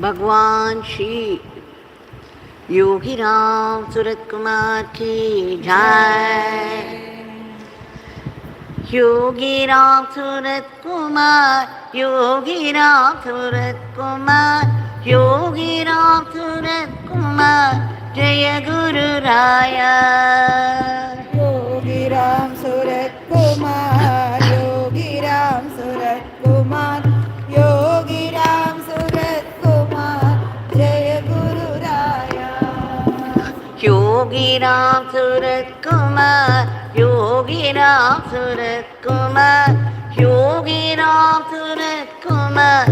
Bhagwan Shri Yogi Ramsuratkumar ki jai. Yogi Ramsuratkumar, Yogi Ramsuratkumar, Yogi Ramsuratkumar, Jaya Guru Raya. Yogi Ramsuratkumar, Yogi Ramsuratkumar, Yogi Ramsuratkumar, Jaya Guru Raya. Yogi Ramsuratkumar, Yogi Ramsuratkumar, Yogi Ramsuratkumar,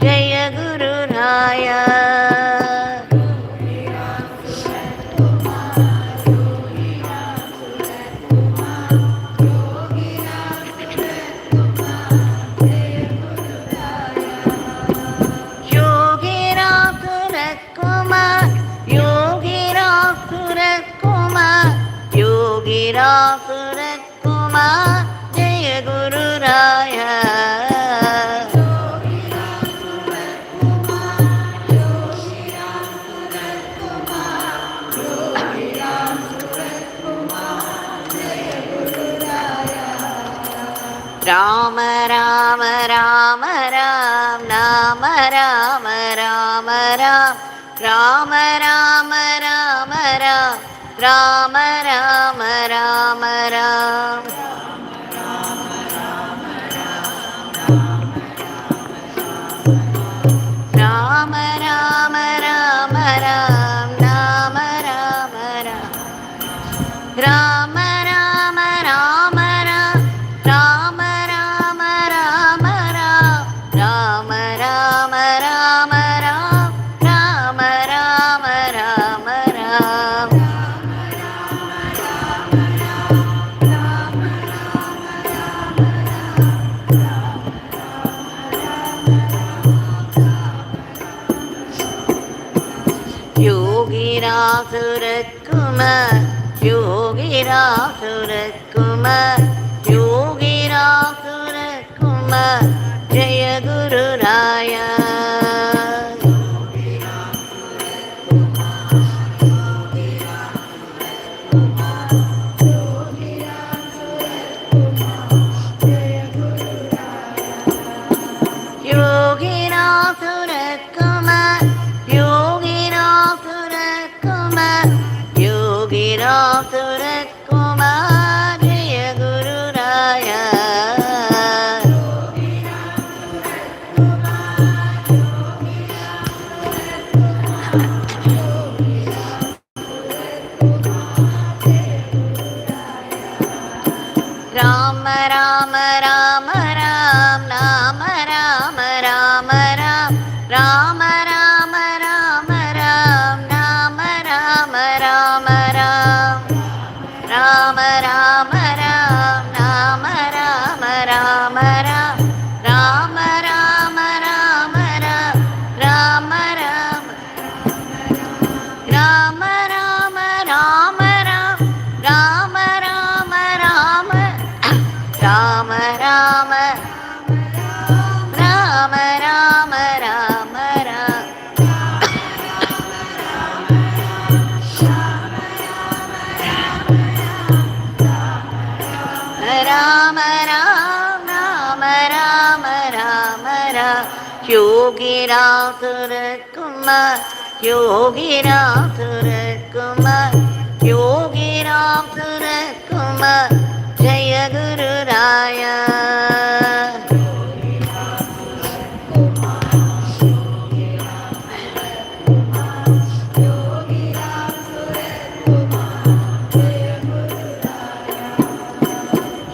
Jaya Guru Raya. Yogi Ramsuratkumar, Yogi Ramsuratkumar, Yogi Ramsuratkumar, Jaya Guru Raya. Rama Rama Rama Ram, Nama Rama Rama Ram, Rama Rama Rama Ram, Rama Rama Rama Ram. Rama Rama Rama Ram, Nama Rama Ram, Rama Rama Rama Ram, Rama Rama Rama Ram, Rama Rama Rama Ram, Rama Rama Rama Ram. Yogi Ramsuratkumar, Yogi Ramsuratkumar, Yogi Ramsuratkumar, Jaya Guru Raya. Yogi Ramsuratkumar, Yogi Ramsuratkumar, Yogi Ramsuratkumar, Jaya Guru Raya. Rama Rama Rama Ram, Nama Rama Rama Ram, Rama Rama Rama Ram, Nama Rama Rama Ram, Rama Rama Ram, Nama Rama Rama Ram, Rama Rama Rama Ram, Rama Rama Rama Rama Rama Ram, Rama Rama Rama Rama Rama Rama Rama Rama Ram. Rama Rama Rama Rama Ram. Yogi Ramsuratkumar, Yogi Ramsuratkumar, Yogi Ramsuratkumar, Jaya Guru Raya.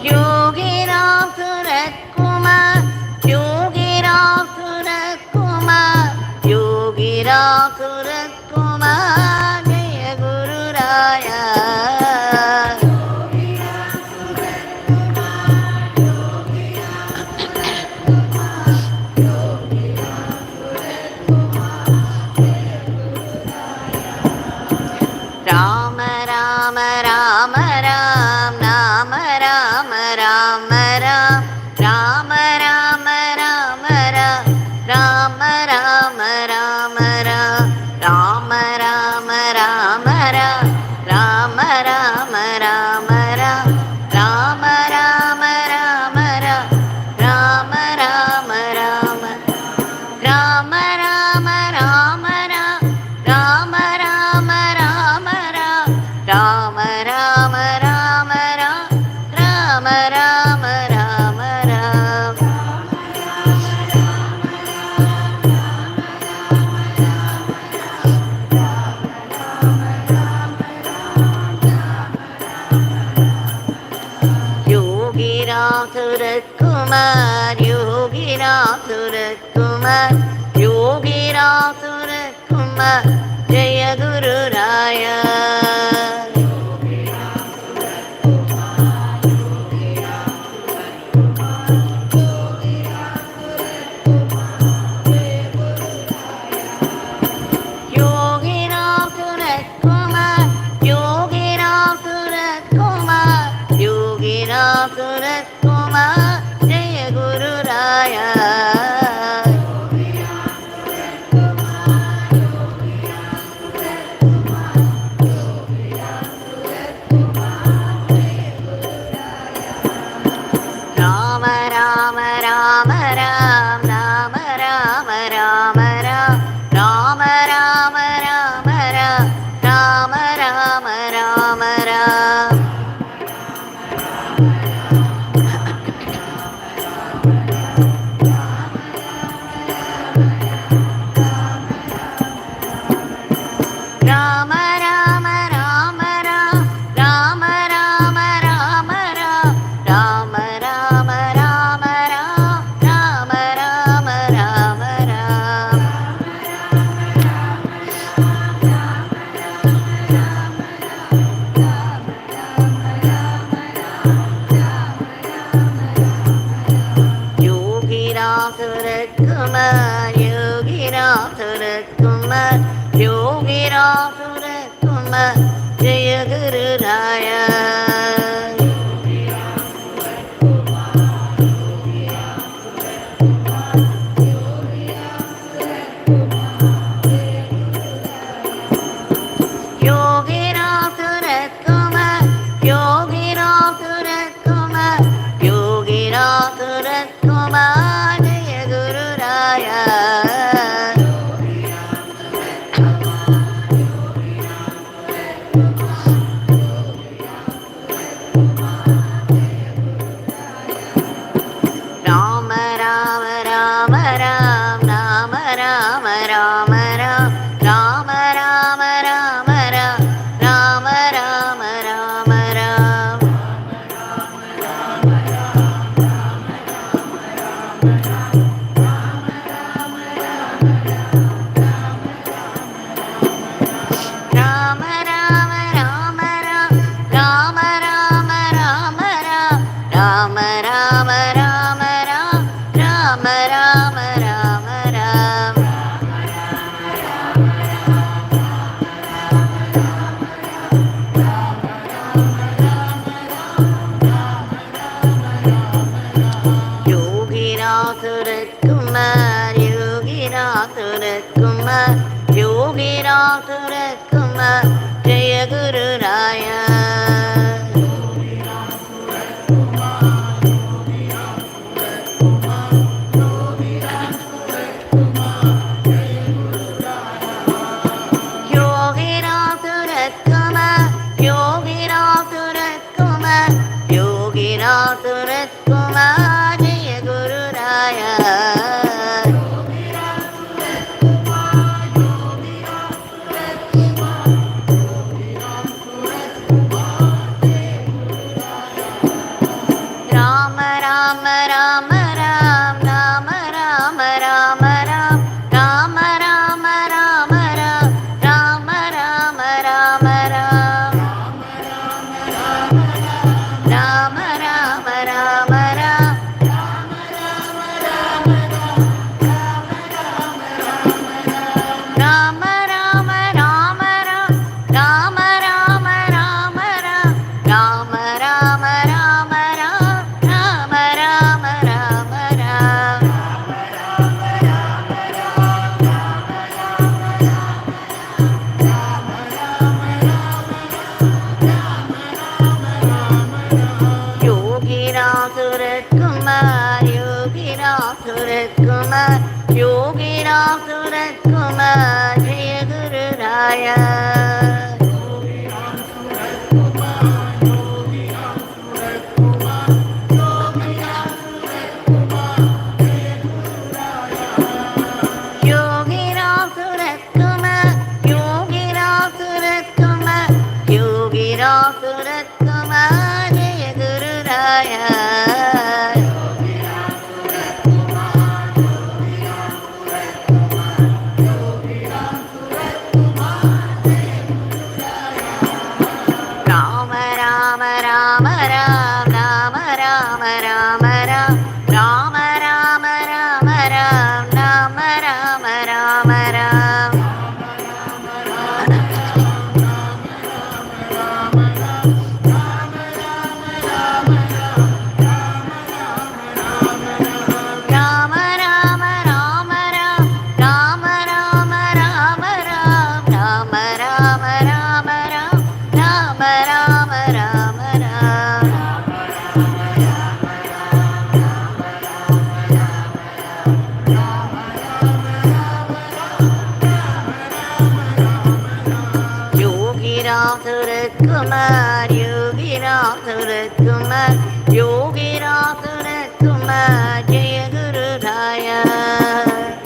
Yogi Ramsuratkumar, Yogi Ramsuratkumar, Yogi Ramsuratkumar, Jaya Guru Raya. Rama Rama Rama Ram, Nama Rama Rama Ram, Rama Rama Rama Ram, Rama Rama Rama Suratkumar, Yogi Ramsuratkumar, Jaya Guru Raya. Yogi Ramsuratkumar, Yogi Ramsuratkumar, Yogi Ramsuratkumar, Jaya Guru Raya. Rama Rama Rama Ram, Rama Rama Rama Ram, Rama Rama Rama Ram, Rama Rama Rama Ram. Rama Rama Rama Ram, Rama Rama Rama Ram, Rama Rama Rama Ram, Rama Rama Rama Ram. Yogi Ramsuratkumar, Yogi Ramsuratkumar, Yogi Ramsuratkumar, Jaya Guru Raya. Yogi Ramsuratkumar, Yogi Ramsuratkumar, Yogi Ramsuratkumar, Jaya Guru Raya. Rama Rama Rama Ram, Rama Rama Rama Ram, Rama Rama Rama Ram, Rama Rama Rama Ram. Rama Rama Rama Ram, Rama Rama Rama Ram, Rama Rama Rama Ram, Rama Rama Rama Ram. Yogi Ramsuratkumar, Yogi Ramsuratkumar, Yogi Ramsuratkumar, Jaya Guru Raya. Yogi Ramsuratkumar, Yogi Ramsuratkumar, Yogi Ramsuratkumar, Jaya Guru Raya. Rama Rama Rama Ram, Rama Rama Rama Ram, Rama Rama Rama Ram, Rama Rama Rama Ram. Rama Rama Rama Ram, Rama Rama Rama Ram, Rama Rama Rama Ram, Rama Rama Rama Ram, Rama Rama Rama Ram. Yogi Ramsuratkumar, Yogi Ramsuratkumar, Yogi Ramsuratkumar, Jaya Guru Raya. Yogi Ramsuratkumar, Yogi Ramsuratkumar, Yogi Ramsuratkumar, Jaya Guru Raya. Ramsuratkumar, Yogi Ramsuratkumar, Yogi Ramsuratkumar, Jaya Guru Raya.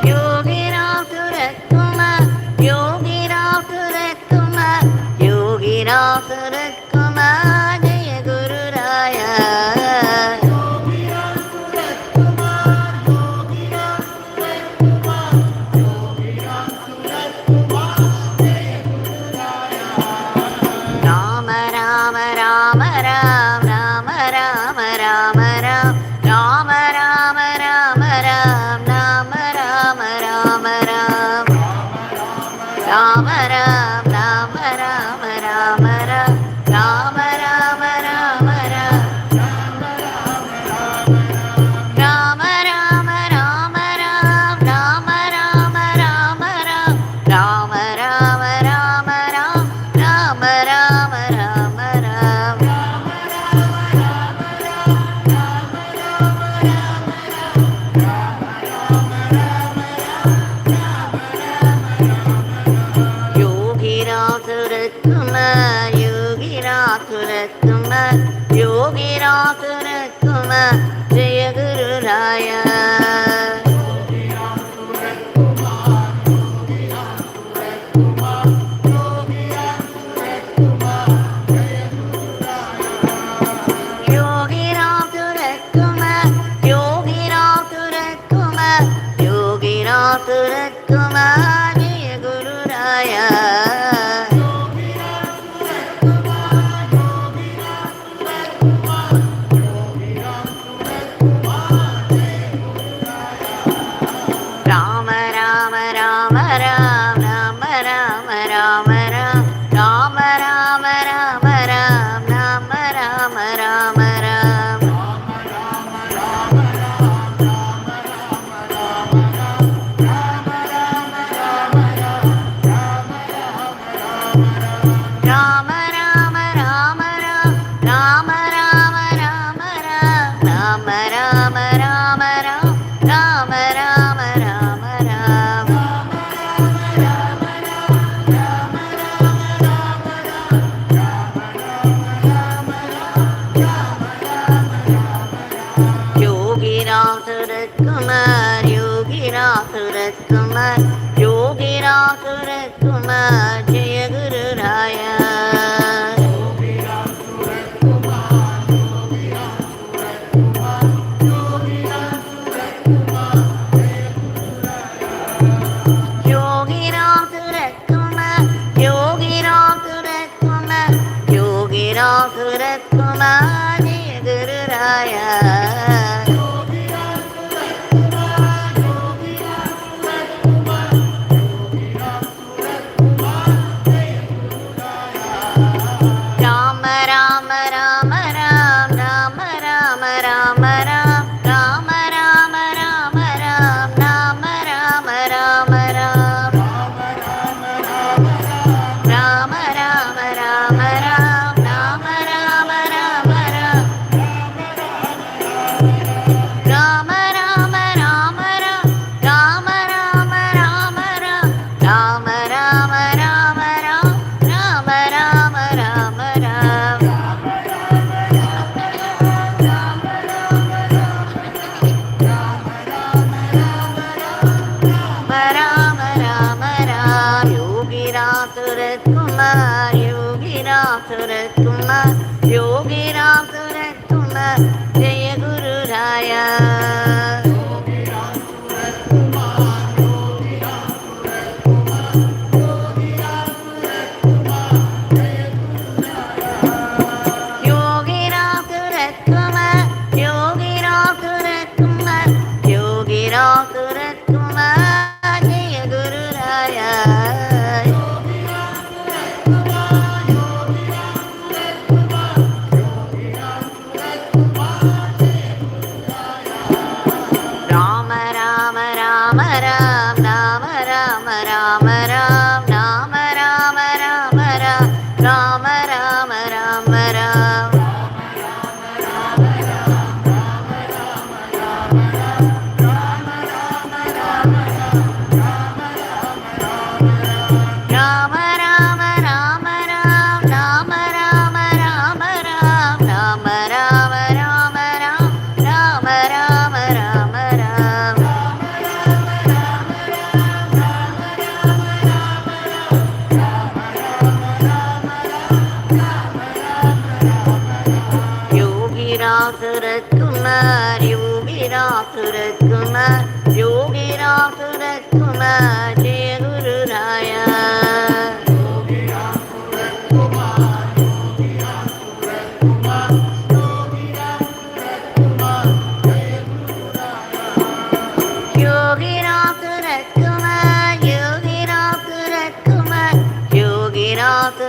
Yogi Ramsuratkumar, Yogi Ramsuratkumar, Yogi Ramsuratkumar, Jaya Guru Raya. Yogi Ramsuratkumar, Yogi Ramsuratkumar, Yogi Ramsuratkumar, Jaya Guru Raya. Yogi Ramsuratkumar, Jaya Guru Raya. Yogi Ramsuratkumar, Yogi Ramsuratkumar, Yogi Ramsuratkumar, Jaya Guru Raya. Yogi Ramsuratkumar, Yogi Ramsuratkumar, Yogi Ramsuratkumar, Jaya Guru Raya. Ramsuratkumar, Yogi Ramsuratkumar, Yogi Ramsuratkumar, Jaya Guru Raya. Yogi Ramsuratkumar, Yogi Ramsuratkumar, Yogi Ramsuratkumar, Jaya Guru Raya. Yogi Ramsuratkumar, Yogi Ramsuratkumar, Yogi Ramsuratkumar, Jaya Guru Raya. Ramsuratkumar, Yogi Ramsuratkumar, Jaya Guru Raya. Yogi Ramsuratkumar, Yogi Ramsuratkumar, Yogi Ramsuratkumar, Jaya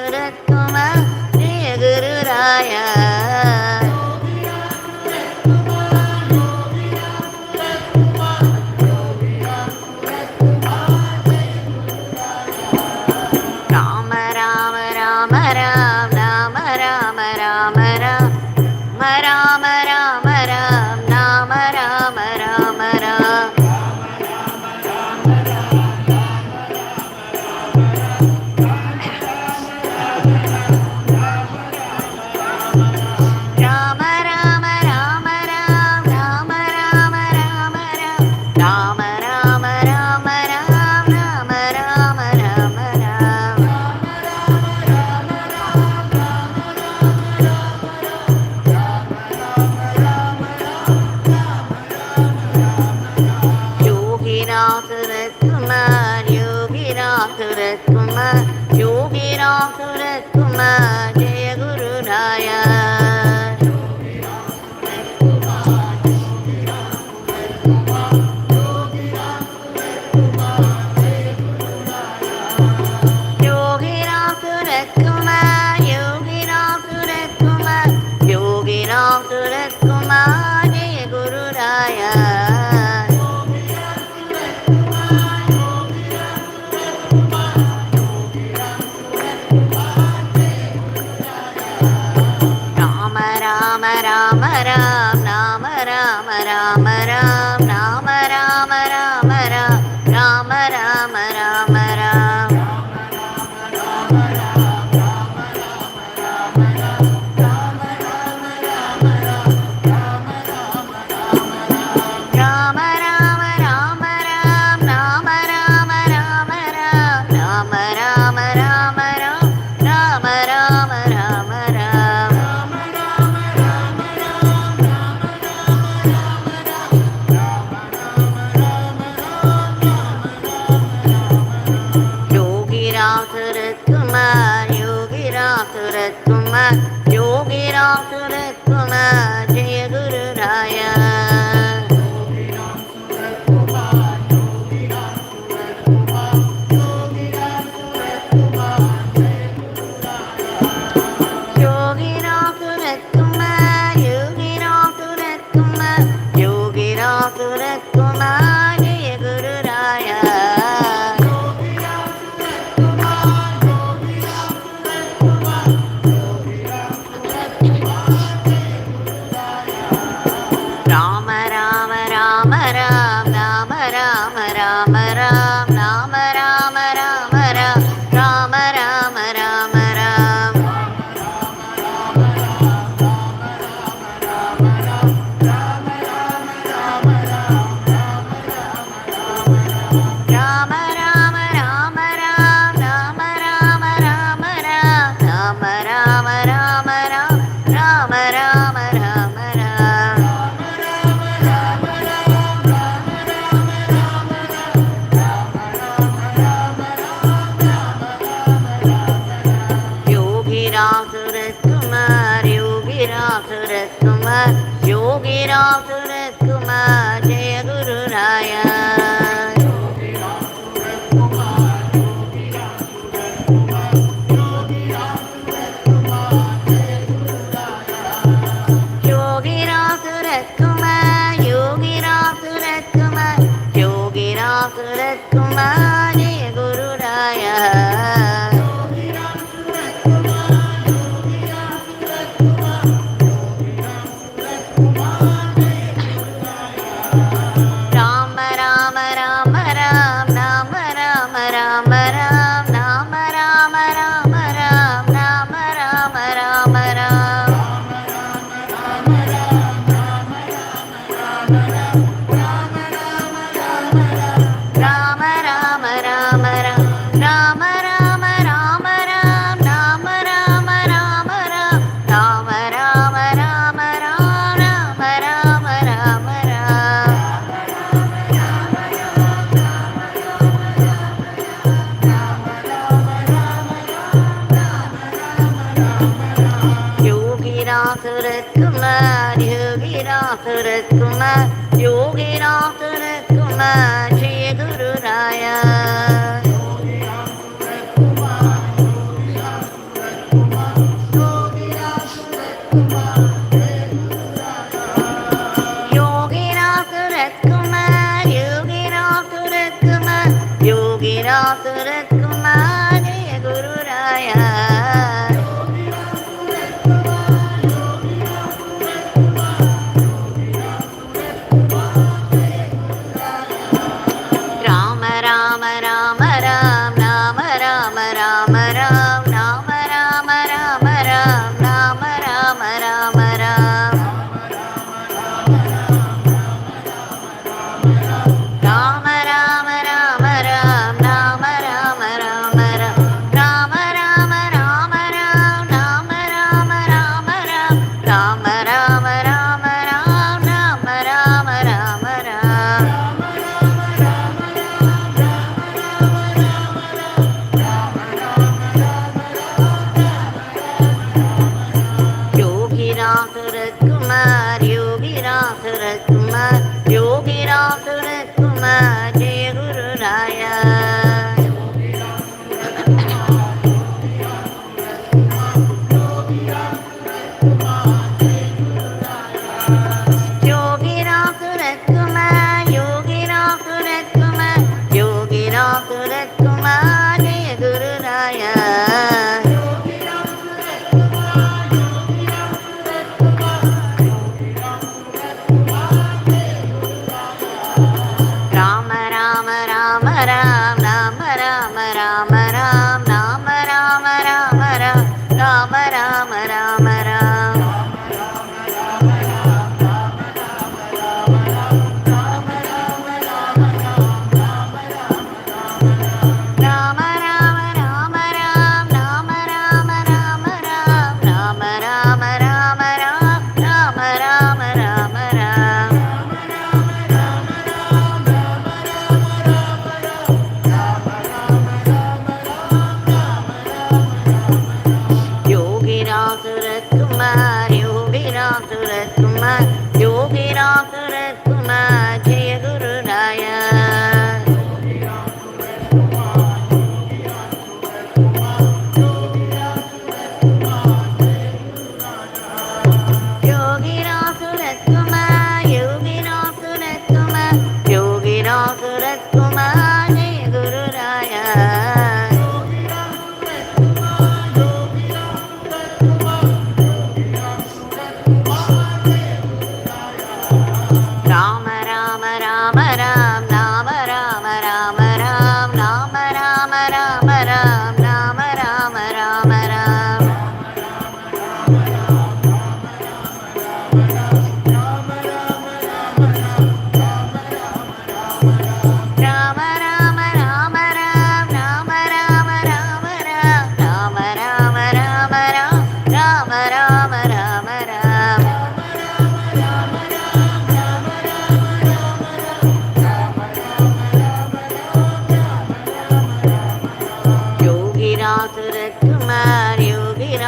Ramsuratkumar Jaya Guru Raya. Rama Rama Rama Ram Rama Rama Rama Ram Rama Rama Ram Rama Rama Rama Ram Rama Rama Rama Ram Rama Rama Rama Ram Rama Rama Rama Ram Rama Rama Rama Ram Yogi Ramsuratkumar Yogi Ramsuratkumar Yogi Ramsuratkumar Jaya Guru Raya. Yogi Ramsuratkumar Yogi Ramsuratkumar Yogi Ramsuratkumar Jaya Guru Raya. Rama Rama Rama Ram Rama Rama Rama Ram Rama Rama Rama Ram Rama Rama Rama Ram Rama Rama Rama Ram Rama Rama Rama Ram Rama Rama Rama Ram Rama Rama Rama Ram Yogi Ramsuratkumar Yogi Ramsuratkumar Yogi Ramsuratkumar Jaya Guru Raya. Yogi Ramsuratkumar Yogi Ramsuratkumar Yogi Ramsuratkumar Jaya Guru Raya. Rama Rama Rama Ram Rama Rama Rama Ram Rama Rama Rama Ram Rama Rama Rama Ram Rama Rama Rama Ram Rama Rama Rama Ram Rama Rama Rama Ram Rama Rama Rama Ram Yogi Ramsuratkumar Yogi Ramsuratkumar Yogi Ramsuratkumar Jaya Guru Raya. Yogi Ramsuratkumar Yogi Ramsuratkumar Yogi Ramsuratkumar Jaya Guru Raya. Rama Rama Rama Ram Rama Rama Rama Ram Rama Rama Rama Ram Rama Rama Rama Ram Rama Rama Rama Ram Rama Rama Rama Ram Rama Rama Rama Ram Rama Rama Rama Ram Rama Rama Rama Ram Yogi Ramsuratkumar Yogi Ramsuratkumar Yogi Ramsuratkumar Jaya Guru Raya.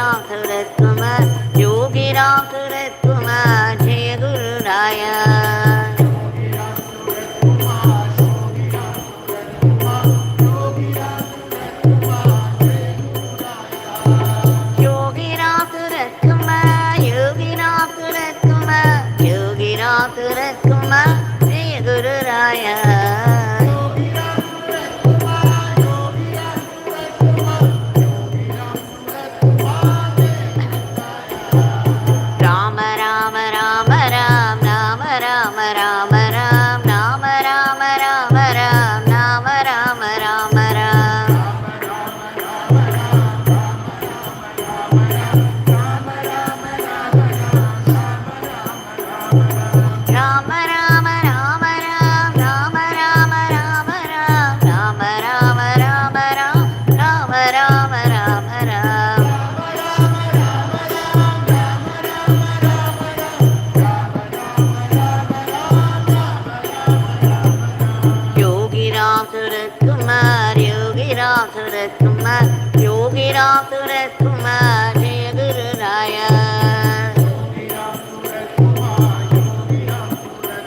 Ramsuratkumar, Yogi Ramsuratkumar, Jai Guru Raya. Yogi Ramsuratkumar, Yogi Ramsuratkumar, Yogi Ramsuratkumar, Jai Guru Raya. Rama Rama Rama Ram, Rama Rama Rama Ram, Rama Rama Rama Ram, Rama Rama Rama Ram. Rama Rama Rama Ram, Rama Rama Rama Ram, Rama Rama Rama Ram, Rama Rama Rama Ram. Yogi Ramsuratkumar, Yogi Ramsuratkumar, Yogi Ramsuratkumar, Jai Guru Raya.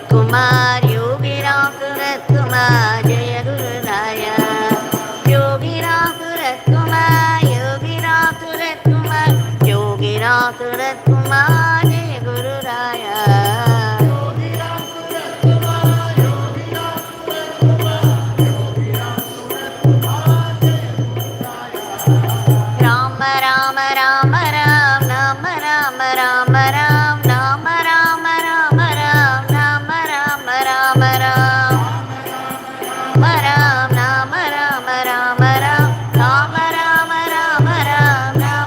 Kumar, Yogi Ramsuratkumar, Jai Guru Raya. Yogi Ramsuratkumar, Yogi Ramsuratkumar, Yogi Ramsuratkumar, Jai Guru Raya. Rama Rama Rama Ram, Rama Rama Rama Ram, Rama Rama Rama Ram, Rama Rama Rama Ram. Rama Rama Rama Rama Ram, Rama Rama Rama Ram, Rama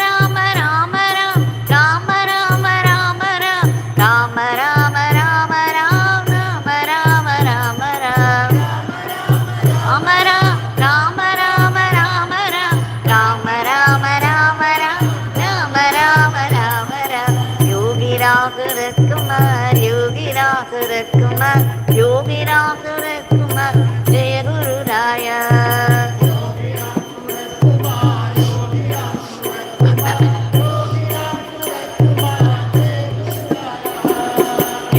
Rama Rama Rama Ram, Rama Rama Rama Ram, Rama Rama Rama Ram, Rama Rama Rama Ram. Rama Rama Rama Rama Ram, Rama Rama Rama Ram, Rama Rama Rama Ram. Yogi Ramsuratkumar, Yogi Ramsuratkumar, Yogi Ramsuratkumar, Jai Guru Raya.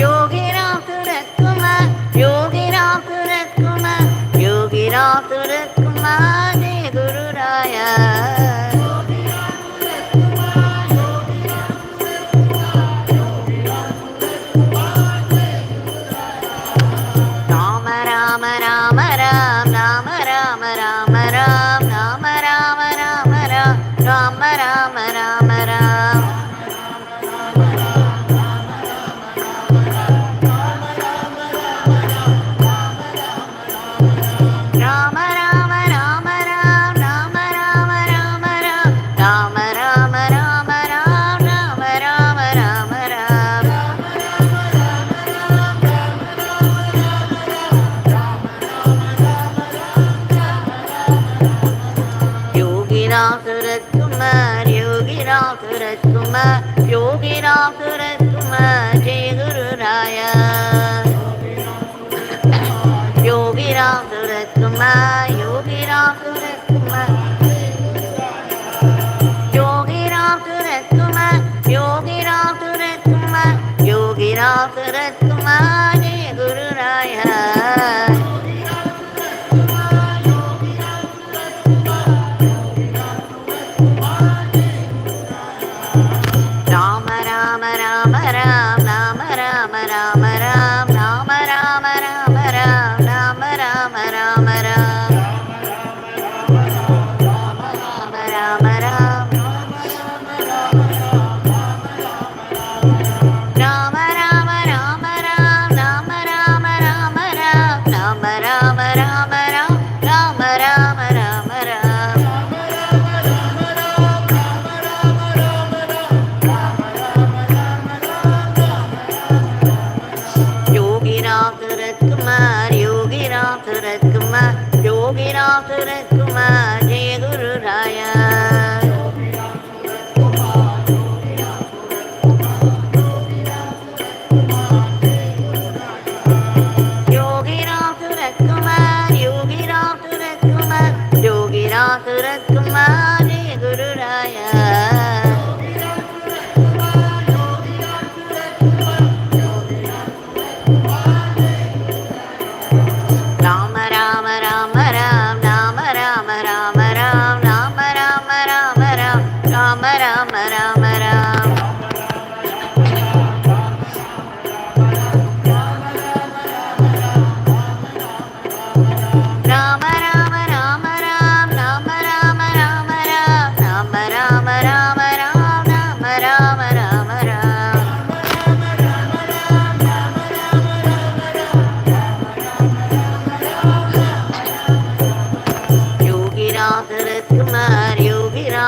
Yogi Ramsuratkumar, Yogi Ramsuratkumar, Yogi Ramsuratkumar, Jai Guru Raya. Rama Rama Rama Ram, Rama Rama Rama Ram, Rama Rama Rama Ram, Rama Rama Rama Ram. Rama Rama Rama Ram, Rama Rama Rama Ram, Rama Rama Rama Ram, Rama Rama Rama Ram. Yogi Ramsuratkumar, Yogi Ramsuratkumar, Yogi Ramsuratkumar, Jai Guru Raya. Yogi Ramsuratkumar, Yogi Ramsuratkumar, Yogi Ramsuratkumar, Yogi Ramsuratkumar, Yogi Ramsuratkumar, Jai Guru Raya. Rama Rama Rama Ram, Rama Rama Rama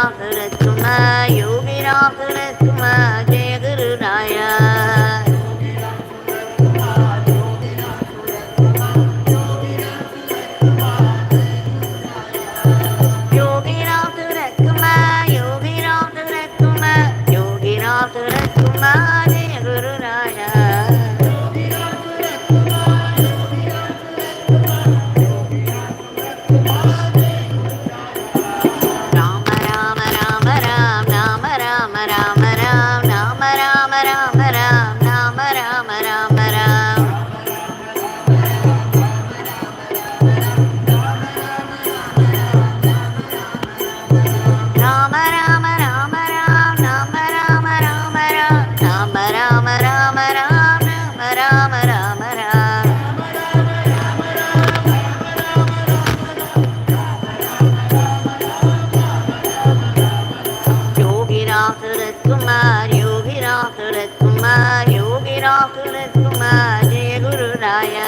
Ramsuratkumar, Yogi Ramsuratkumar, Jai Guru Raya. Yogi Ramsuratkumar, Yogi Ramsuratkumar, Yogi Ramsuratkumar, Jai Guru Raya. Rama Rama Rama Ram, Rama Rama Rama Ram, Rama Rama Rama Ram, Rama Rama Rama Ram. Rama Rama Rama Ram, Rama Rama Rama Ram, Rama Rama Rama Ram, Rama Rama Rama Ram. Yogi Ramsuratkumar, Yogi Ramsuratkumar, Yogi Ramsuratkumar, Jai Guru Raya.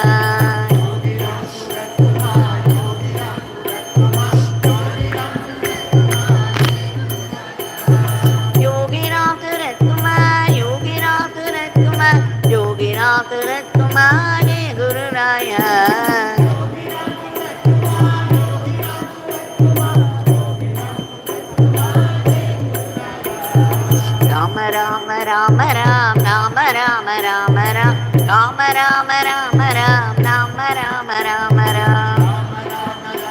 Yogi Ramsuratkumar, Yogi Ramsuratkumar, Yogi Ramsuratkumar, Jai Guru Raya. Rama Rama Rama Ram, Rama Rama Rama Ram, Rama Rama Rama Ram, Rama Rama Rama Ram.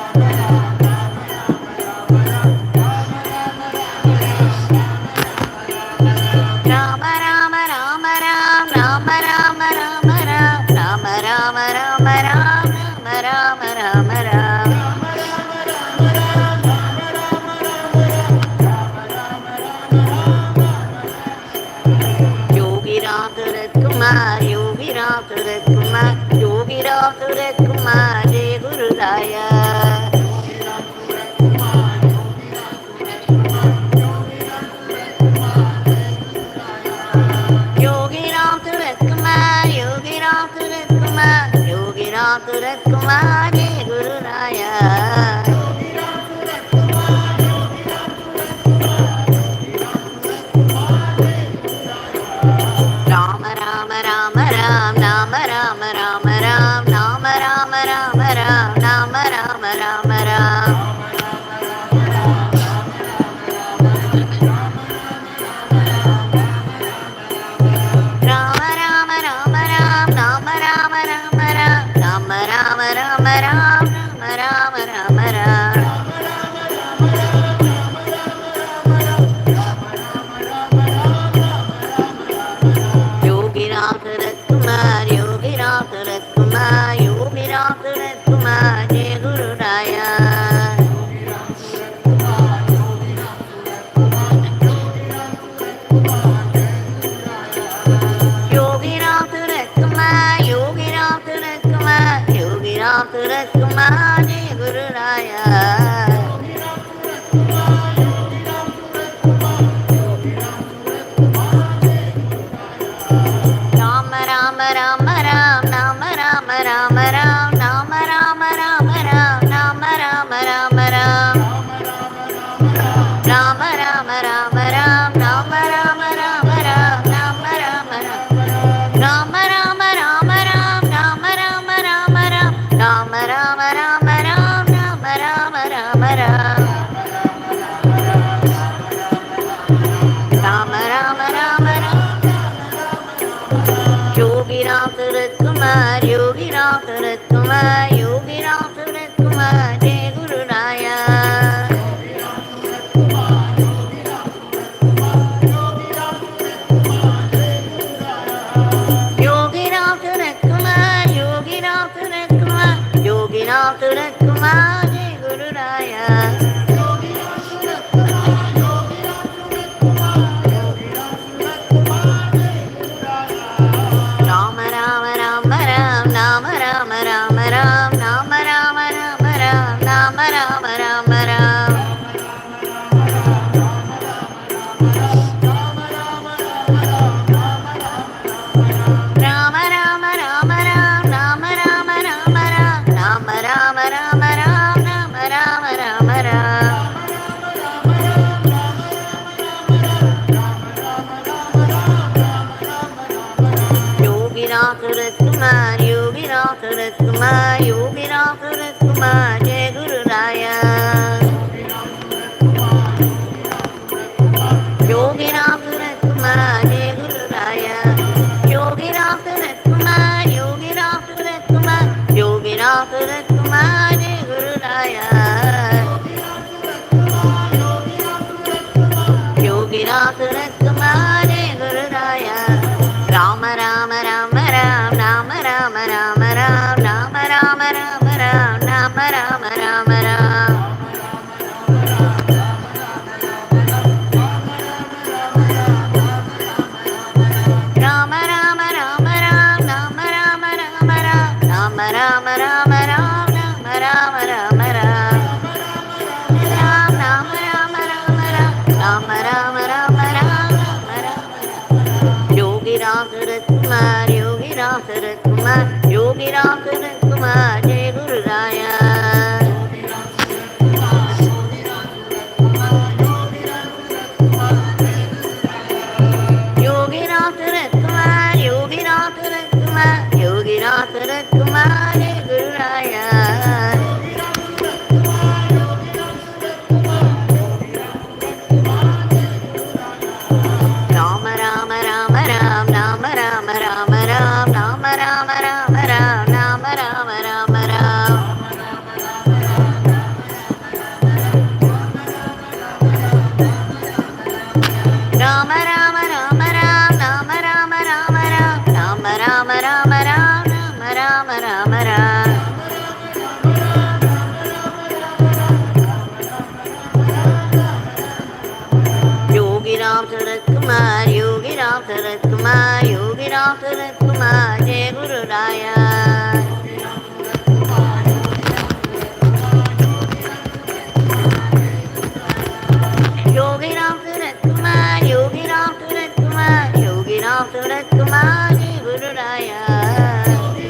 Rama Rama Rama Ram, Rama Rama Rama Ram, Rama Rama Rama Ram, Rama Rama Rama Ram. Yogi Ramsuratkumar, Yogi Ramsuratkumar, Yogi Ramsuratkumar, Jai Guru Raya. Yogi Ramsuratkumar, Yogi Ramsuratkumar, Yogi Ramsuratkumar, Jai Guru Raya. Rama Rama Rama Ram, Rama Rama Rama Ram, Rama Rama Rama Ram, Rama Rama Rama Ram. Rama Rama Rama Ram, Rama Rama Rama Ram, Rama Rama Rama Ram, Rama Rama Rama Ram. Yogi Ramsuratkumar, Yogi Ramsuratkumar, Yogi Ramsuratkumar, Jai Guru Raya. Yogi Ramsuratkumar, Yogi Ramsuratkumar, Yogi Ramsuratkumar, Jai Guru Raya. Rama Rama Rama Ram, Rama Rama Rama Ram, Rama Rama Rama Ram, Rama Rama Rama Ram. Rama Rama Rama Ram, Rama Rama Rama Ram, Rama Rama Rama. Rama Rama Rama Ram, Rama Rama Rama Ram, Rama Rama Rama Ram, Rama Rama Rama Ram. Rama Rama Rama Ram. Yogi Ramsuratkumar, Yogi Ramsuratkumar, Yogi Ramsuratkumar, Jai Guru Raya. Yogi Ramsuratkumar, Yogi Ramsuratkumar, Yogi Ramsuratkumar, Jai Guru Raya. Rama Rama Rama Ram, Rama Rama Rama Ram, Rama Rama Rama Ram, Rama Rama Rama Ram. Rama Rama Rama Ram, Rama Rama Rama Ram, Rama Rama Rama Ram, Rama Rama Rama Ram. Ramsuratkumar Yogi Ramsuratkumar Yogi Ramsuratkumar Jai Guru Raya Yogi Ramsuratkumar Jai Guru Raya Yogi Ramsuratkumar Yogi Ramsuratkumar Yogi Ramsuratkumar Jai Guru Raya Yogi Ramsuratkumar Jai Guru Raya Rama Rama Rama Ram Rama Rama Rama Ram Rama Rama Rama Ram Rama Rama Rama Ram Rama Rama Rama Ram Rama Rama Rama Ram Rama Rama Rama Ram Rama Rama Rama Ram Ram Rama Rama Rama Ram Rama Rama Rama Ram Rama Rama Yogi Ramsuratkumar Yogi Ramsuratkumar Yogi Ramsuratkumar Jai Guru Raya Yogi Ramsuratkumar Yogi Ramsuratkumar Yogi Ramsuratkumar Jai Guru Raya Rama Rama Rama Ram Rama Rama Rama Ram Rama Rama Rama Ram Rama Rama Rama Ram Rama Rama Rama Ram Rama Rama Rama Ram Rama Rama Rama Ram Rama Rama Rama Ram Yogi Ramsuratkumar Yogi Ramsuratkumar Yogi Ramsuratkumar Jai Guru Raya Yogi Ramsuratkumar Yogi Ramsuratkumar Yogi Ramsuratkumar Jai Guru Raya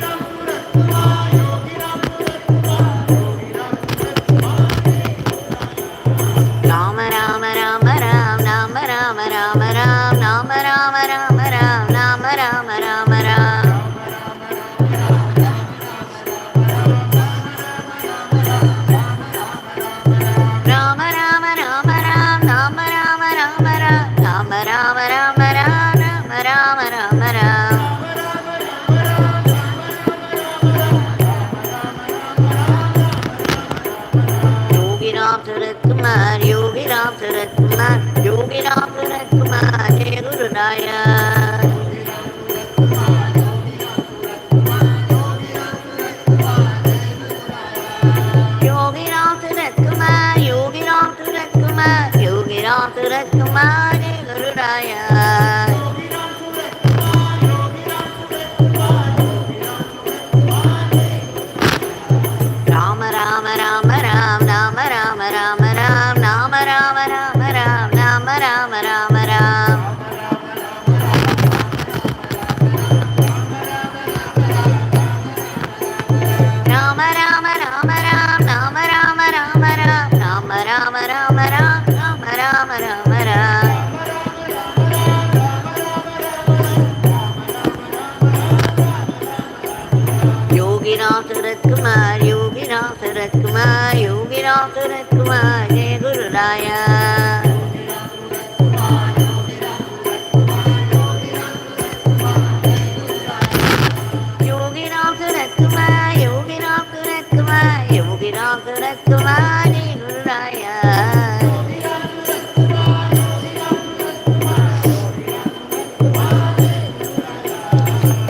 Rama Rama Rama Ram Rama Rama Rama Ram Rama Rama Rama Ram Rama Rama Rama Ram Rama Rama Rama Ram Rama Rama Rama Ram Rama Rama Rama Ram Rama Rama Rama Ram Yogi Ramsuratkumar Yogi Ramsuratkumar Yogi Ramsuratkumar Jai Guru Raya Yogi Ramsuratkumar Yogi Ramsuratkumar Yogi Ramsuratkumar Jai Guru Raya Rama Rama Rama Ram Rama Rama Rama Ram Rama Rama Rama Ram Rama Rama Rama Ram Rama Rama Rama Ram Rama Rama Rama Ram Rama Rama Rama Ram Rama Rama Rama Ram Yogi Ramsuratkumar Yogi Ramsuratkumar Yogi Ramsuratkumar Jai Guru Raya Yogi Ramsuratkumar Yogi Ramsuratkumar Yogi Ramsuratkumar Jai Guru Raya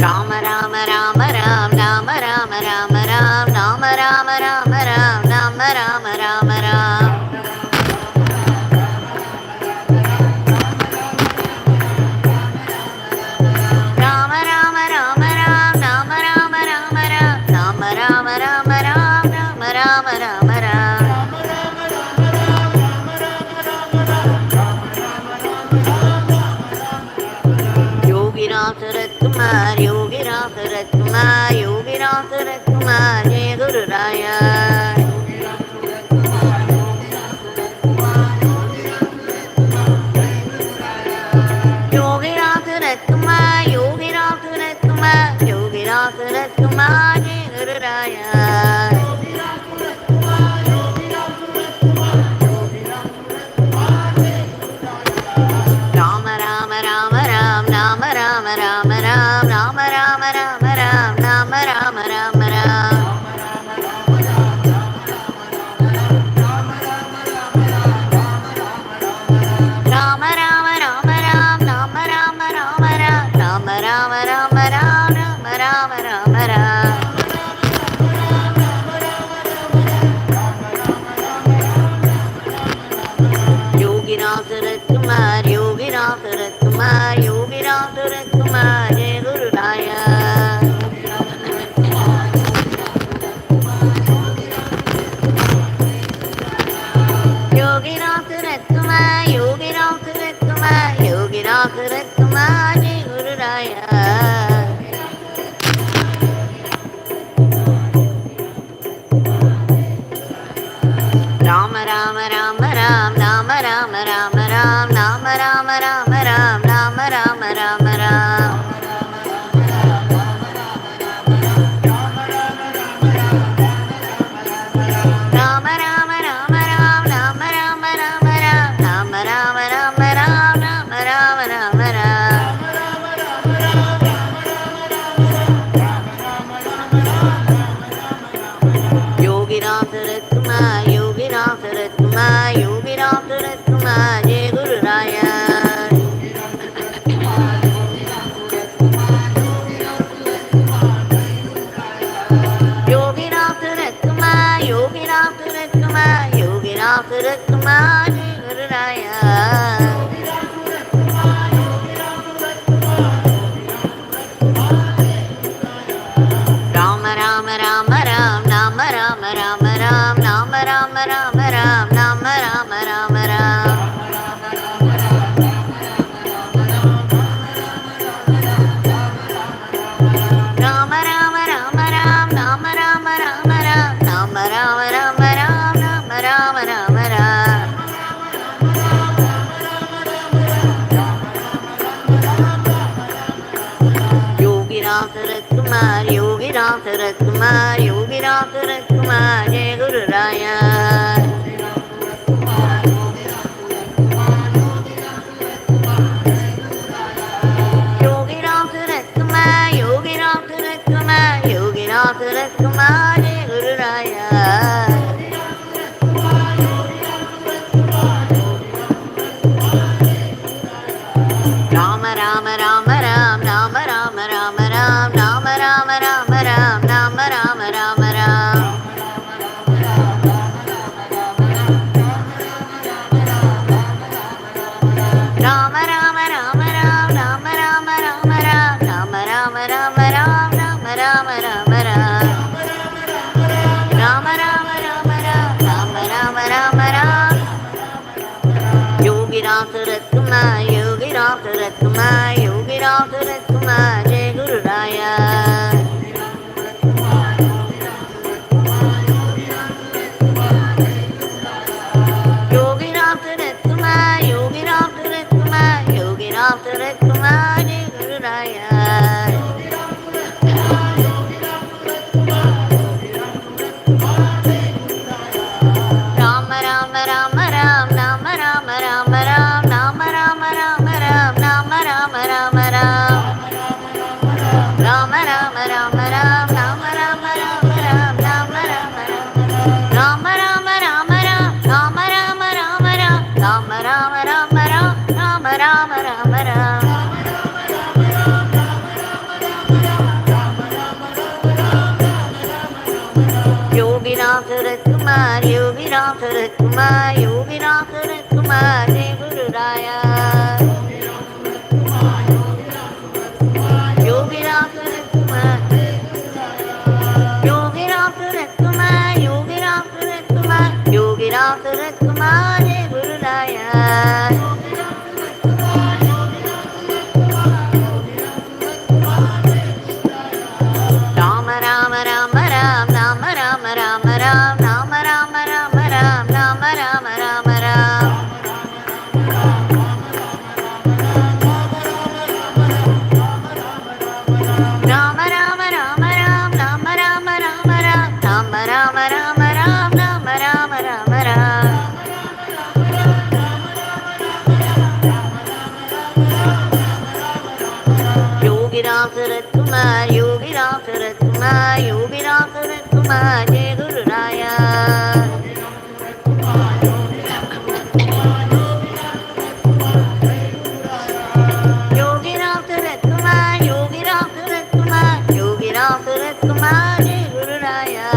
Rama Rama Rama Ram Rama Rama Rama Ram Rama Rama Rama Ram Rama Rama Rama Ram Rama Rama Rama Ram Rama Rama Rama Ram Rama Rama Rama Ram Rama Rama Rama Ram Yogi Ramsuratkumar Yogi Ramsuratkumar Yogi Ramsuratkumar Jai Guru Raya Yogi Ramsuratkumar Yogi Ramsuratkumar Yogi Ramsuratkumar Ramsuratkumar, Yogi Ramsuratkumar, Yogi Ramsuratkumar, Jai Guru Raya. Yogi Ramsuratkumar, Yogi Ramsuratkumar, Yogi Ramsuratkumar, Jai Guru Raya. Rama Rama Rama Ram, Rama Rama Rama Ram, Rama Rama Rama Ram, Rama Rama Rama Ram. Rama Rama Rama Ram, Rama Rama Rama Ram, Rama Rama Rama Ram, Rama Rama Rama Ram. Yogi Ramsuratkumar, Yogi Ramsuratkumar, Yogi Ramsuratkumar, Jai Guru Raya. Yogi Ramsuratkumar, Yogi Ramsuratkumar, Yogi Ramsuratkumar, Jai Guru Raya. Rama Rama Rama Ram, Rama Rama Rama Ram, Rama Rama Rama Ram, Rama Rama Rama Ram. Rama Rama Rama Ram, Rama Rama Rama Ram, Rama Rama Rama Ram, Rama Rama Rama Ram. Yogi Ramsuratkumar, Yogi Ramsuratkumar, Yogi Ramsuratkumar, Jai Guru Raya. Yogi Ramsuratkumar, Yogi Ramsuratkumar, Yogi Ramsuratkumar, Jai Guru Raya. Rama Rama Rama Ram, Rama Rama Rama Ram, Rama Rama Rama Ram, Rama Rama Rama Ram. Rama Rama Rama Ram, Rama Rama Rama Ram, Rama Rama Rama Ram, Rama Rama Rama Ram. Rama Rama Rama Ram, Rama Rama Rama Ram. Yogi Ramsuratkumar, Yogi Ramsuratkumar, Yogi Ramsuratkumar, Jai Guru Raya. Yogi Ramsuratkumar, Yogi Ramsuratkumar, Yogi Ramsuratkumar, Jai Guru Raya. Rama Rama Rama Ram, Rama Rama Rama Ram, Rama Rama Rama Ram, Rama Rama Rama Ram. Rama Rama Rama Ram, Rama Rama Rama Ram, Rama Rama Rama Rama Rama Ram, Rama Rama Rama Ram, Rama Rama Rama Ram, Rama Rama Rama Ram. Yogi Ramsuratkumar, Yogi Ramsuratkumar, Yogi Ramsuratkumar, Jai Guru Raya. Yogi Ramsuratkumar, Yogi Ramsuratkumar, Yogi Ramsuratkumar, Yogi Ramsuratkumar, Jai Guru Raya. Rama Rama Rama Ram, Rama Rama Rama Ram, Rama Rama Rama Ram, Rama Rama Rama Ram. Rama Rama Rama Ram, Rama Rama Rama Ram, Rama Rama Rama Ram, Rama Rama Rama Ram. Yogi Ramsuratkumar, Yogi Ramsuratkumar, Yogi Ramsuratkumar, Jai Guru Raya. Yogi Ramsuratkumar, Yogi Ramsuratkumar, Yogi Ramsuratkumar, Jai Guru Raya.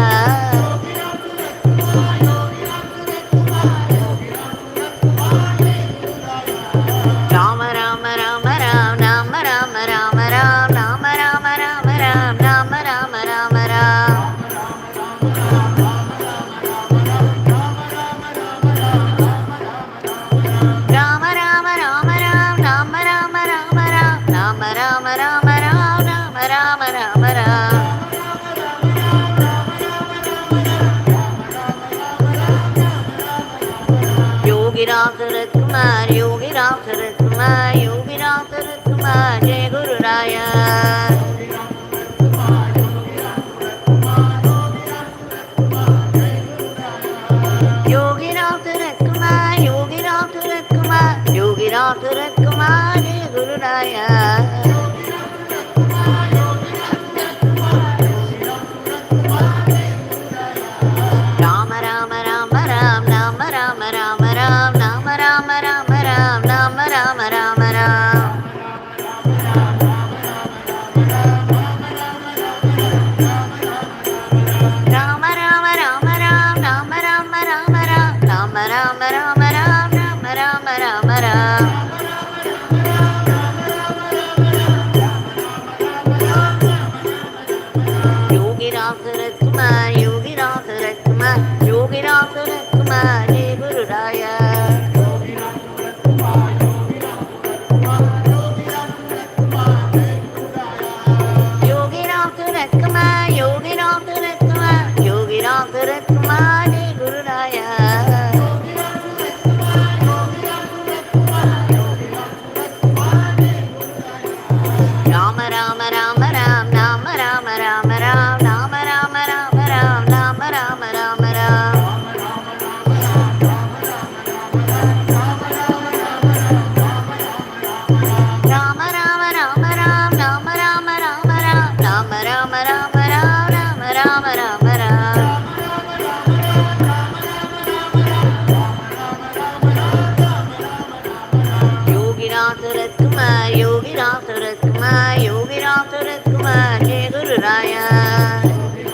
Ramsuratkumar Guru Raya. Rama Rama Rama Ram, Rama Rama Rama Ram, Rama Rama Rama Ram, Rama Rama Rama Ram. Rama Rama Rama Ram, Rama Rama Rama Ram, Rama Rama Rama Ram, Rama Rama Rama Ram. Yogi Ramsuratkumar, Yogi Ramsuratkumar, Yogi Ramsuratkumar, Jai Guru Raya. Yogi Ramsuratkumar, Yogi Ramsuratkumar, Yogi Ramsuratkumar, Jai Guru Raya. Rama Rama Rama Ram, Rama Rama Rama Ram, Rama Rama Rama Ram, Rama Rama Rama Ram. Rama Rama Rama Ram, Rama Rama Rama Ram, Rama Rama Rama Ram, Rama Rama Rama Ram. Yogi Ramsuratkumar, Yogi Ramsuratkumar, Yogi Ramsuratkumar, Jai Guru Raya.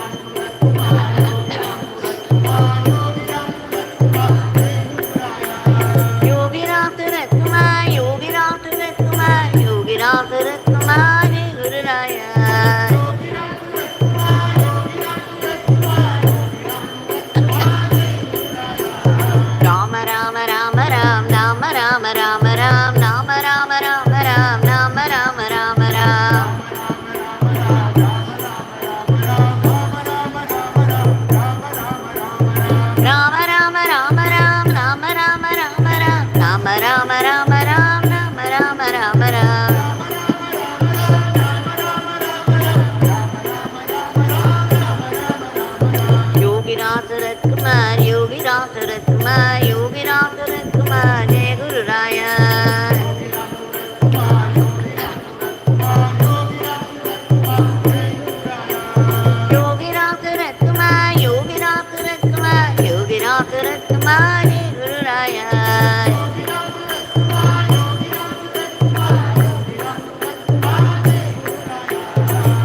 Yogi Ramsuratkumar, Yogi Ramsuratkumar, Yogi Ramsuratkumar, Jai Guru Raya. Rama Rama Rama Ram, Rama Rama Rama Ram, Rama Rama Rama Ram, Rama Rama Rama Ram. Rama Rama Rama Ram, Rama Rama Rama Ram, Rama Rama Rama Ram, Rama Rama Rama Ram. Yogi Ramsuratkumar, Yogi Ramsuratkumar, Yogi Ramsuratkumar, Jai Guru Raya. Yogi Ramsuratkumar, Yogi Ramsuratkumar, Yogi Ramsuratkumar, Jai Guru Raya.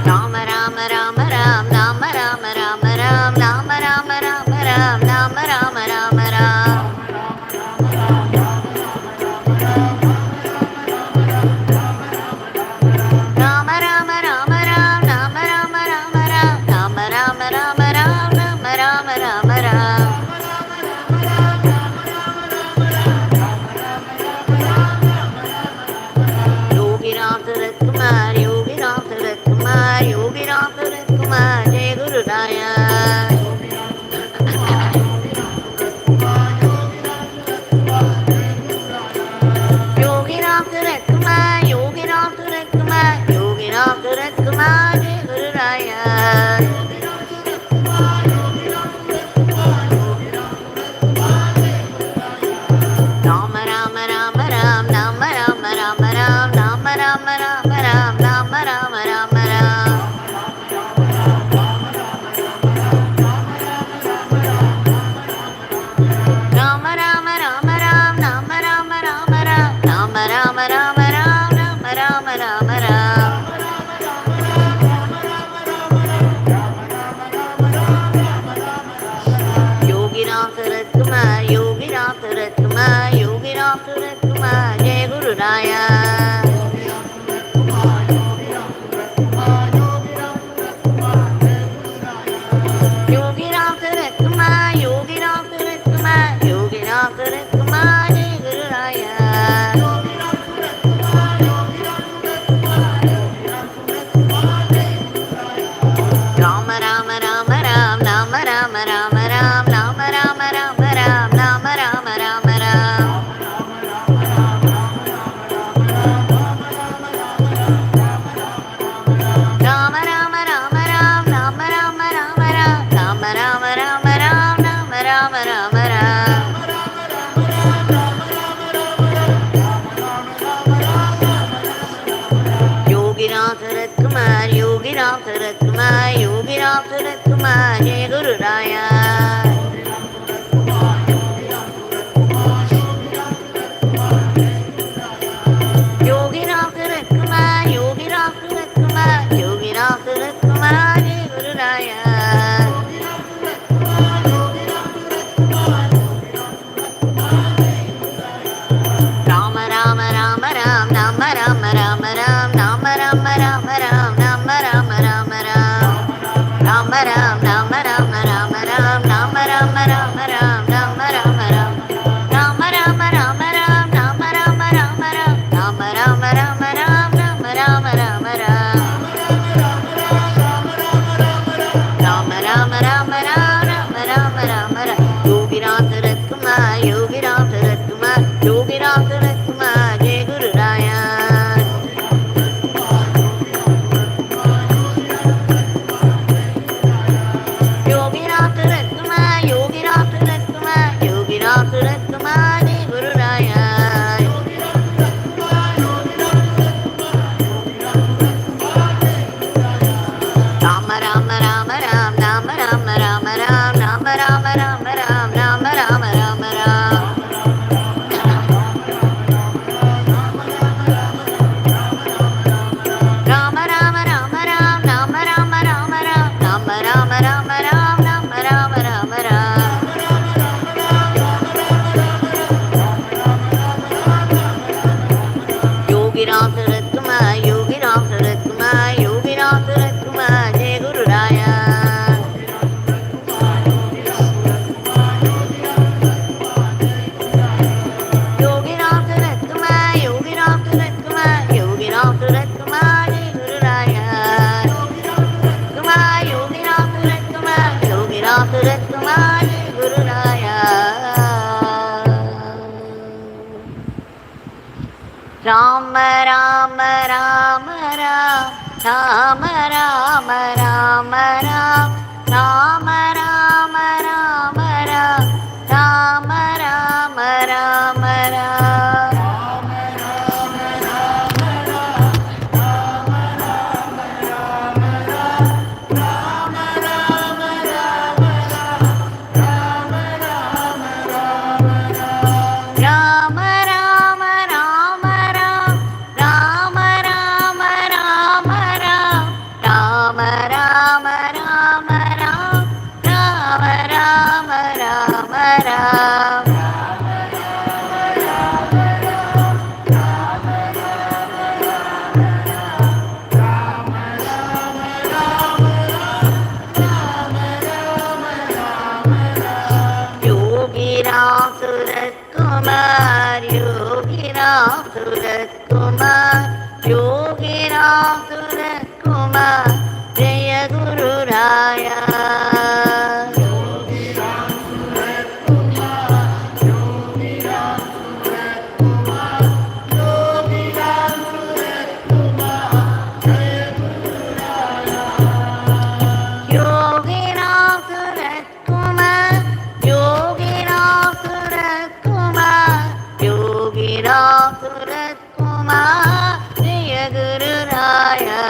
Rama Rama Rama Ram, Rama Rama Rama Ram, Rama Rama Rama Ram, Rama Rama Rama Ram. Rama Rama Rama Ram, Rama Rama Rama Ram, Rama Rama Rama Ram, Rama Rama Rama Ram. Yogi Ramsuratkumar, Yogi Ramsuratkumar, Yogi Ramsuratkumar, Jai Guru Raya. Yogi Ramsuratkumar, Yogi Ramsuratkumar, Yogi Ramsuratkumar, Jai Guru Raya. Rama Rama Rama Ram, Rama Rama Rama Ram, Rama Rama Rama Ram, Rama Rama Rama Ram. Rama Rama Rama Ram, Rama Rama Rama Ram, Rama Rama Rama Ram, Rama Rama Rama Ram. Yogi Ramsuratkumar, Yogi Ramsuratkumar, Yogi Ramsuratkumar, Jai Guru Raya. Yogi Ramsuratkumar, Yogi Ramsuratkumar, Yogi Ramsuratkumar, Jai Guru Raya. Rama Rama Rama Ram, Rama Rama Rama Ram, Rama Rama Rama Ram, Rama Rama Rama Ram. Ramsuratkumar, Yogi Ramsuratkumar, Jai Guru Raya. Yogi Ramsuratkumar, Yogi Ramsuratkumar, Yogi Ramsuratkumar, Jai Guru Raya. Rama Rama Rama Ram, Nama Rama Rama Ram, Nama Rama Rama Ram, Nama Rama Rama Ram, Rama Ram, Rama Rama Rama Ram, Nama Rama Rama Ram, Nama Rama Ram, Rama Rama Rama Ram, Nama Rama Rama Ram, Rama Rama Rama Ram, Rama Rama Rama Ram, Rama Rama Rama Ram, Rama Rama Rama Ram. Yogi Ramsuratkumar, Yogi Ramsuratkumar, Yogi Ramsuratkumar, Jai Guru Raya. Yogi Ramsuratkumar, Yogi Ramsuratkumar, Yogi Ramsuratkumar, Jai Guru Raya. Rama Rama Rama Ram, Rama Rama Rama Ram, Rama Rama Rama Ram, Rama Rama Rama Ram. Rama Rama Rama Ram, Rama Rama Rama Ram, Rama Rama Rama Ram, Rama Rama Rama Ram. Yogi Ramsuratkumar, Yogi Ramsuratkumar, Yogi Ramsuratkumar, Jai Guru Raya. Yogi Ramsuratkumar, Yogi Ramsuratkumar, Yogi Ramsuratkumar, Jai Guru Raya. Kumar, Yogi Ramsuratkumar, Yogi Ramsuratkumar, Jai Guru Raya. Rama Rama Rama Ram, Rama Rama Rama Ram, Rama Rama Rama Ram, Rama Rama Rama Ram. Rama Rama Rama Ram, Rama Rama Rama Ram, Rama Rama Rama Ram, Rama Rama Rama Ram. Yogi Ramsuratkumar, Yogi Ramsuratkumar, Yogi Ramsuratkumar, Jaya Guru Raya. Yogi Ramsuratkumar, Yogi Ramsuratkumar, Yogi Ramsuratkumar, Jaya Guru Raya.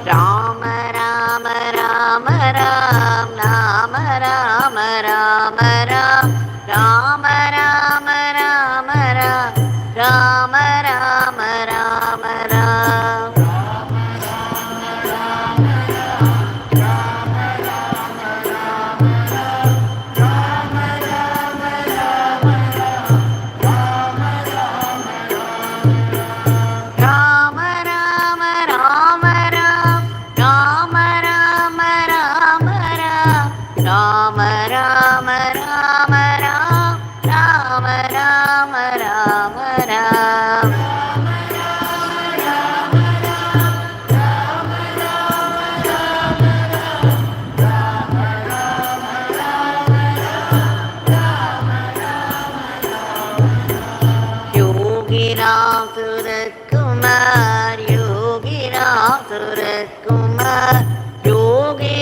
Rama Rama Rama Ram, Rama Rama Rama Ram, Rama Rama Rama Ram, Rama Rama Rama Ram. Rama Rama Rama Ram, Rama Rama Rama Ram, Rama Rama Rama Ram, Rama Rama Rama Ram. Yogi Ramsuratkumar, Yogi Ramsuratkumar, Yogi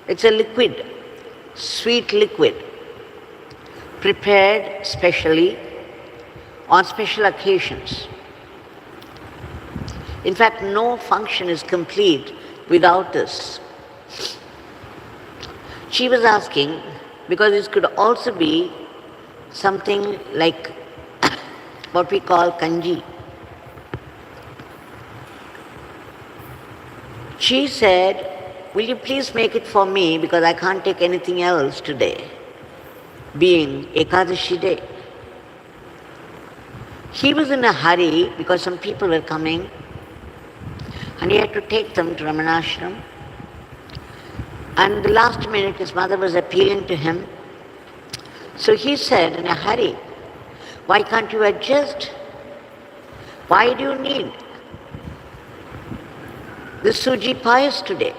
It's a liquid, sweet liquid, prepared specially on special occasions. In fact, no function is complete without this. She was asking, because this could also be something like what we call kanji. She said, will you please make it for me because I can't take anything else today, being Ekadashi day. He was in a hurry because some people were coming and he had to take them to Ramana Ashram. And the last minute his mother was appealing to him. So he said in a hurry, why can't you adjust? Why do you need this suji payas today?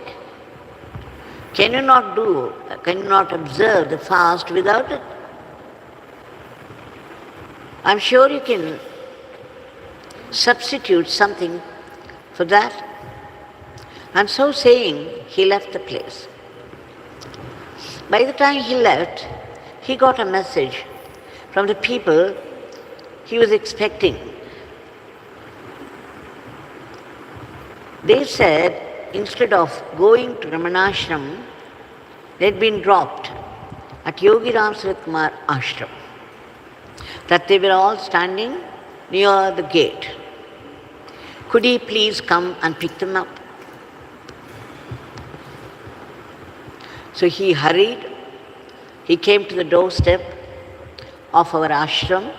Can you not observe the fast without it? I'm sure you can substitute something for that. And so saying, he left the place. By the time he left, he got a message from the people he was expecting. They said, instead of going to Ramana Ashram, they'd been dropped at Yogi Ramsuratkumar Ashram. That they were all standing near the gate. Could he please come and pick them up? So he hurried. He came to the doorstep of our ashram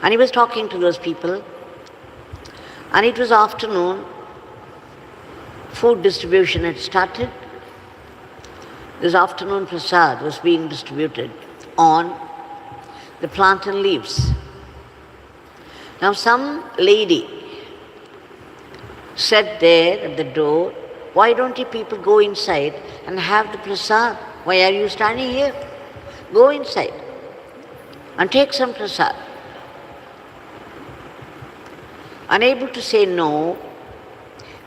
and he was talking to those people. And it was afternoon. Food distribution had started. This afternoon prasad was being distributed on the plantain leaves. Now some lady sat there at the door, why don't you people go inside and have the prasad? Why are you standing here? Go inside and take some prasad. Unable to say no,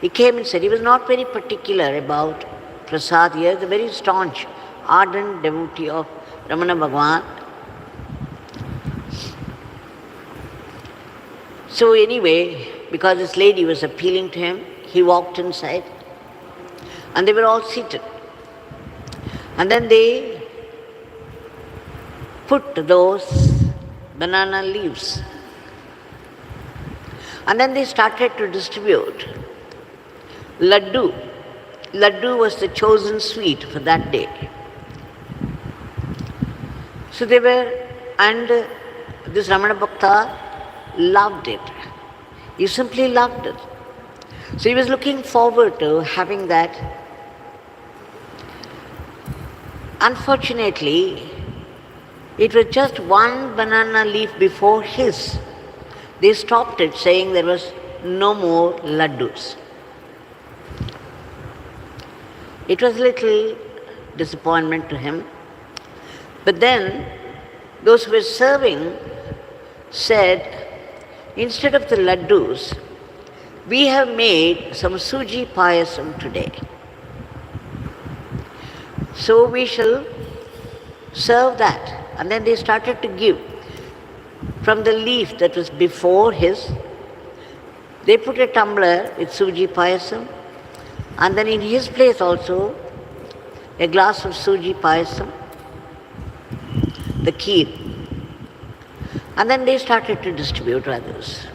he came and said, he was not very particular about prasad here, he was a very staunch, ardent devotee of Ramana Bhagwan. So anyway, because this lady was appealing to him, he walked inside and they were all seated. And then they put those banana leaves and then they started to distribute laddu. Laddu was the chosen sweet for that day. So they were, and this Ramana Bhakta loved it. He simply loved it. So he was looking forward to having that. Unfortunately, it was just one banana leaf before his. They stopped it, saying there was no more laddus. It was a little disappointment to him. But then, those who were serving said, instead of the laddus, we have made some suji payasam today. So we shall serve that. And then they started to give from the leaf that was before his. They put a tumbler with suji payasam, and then in his place also a glass of suji payasam, the kheer. And then they started to distribute to others.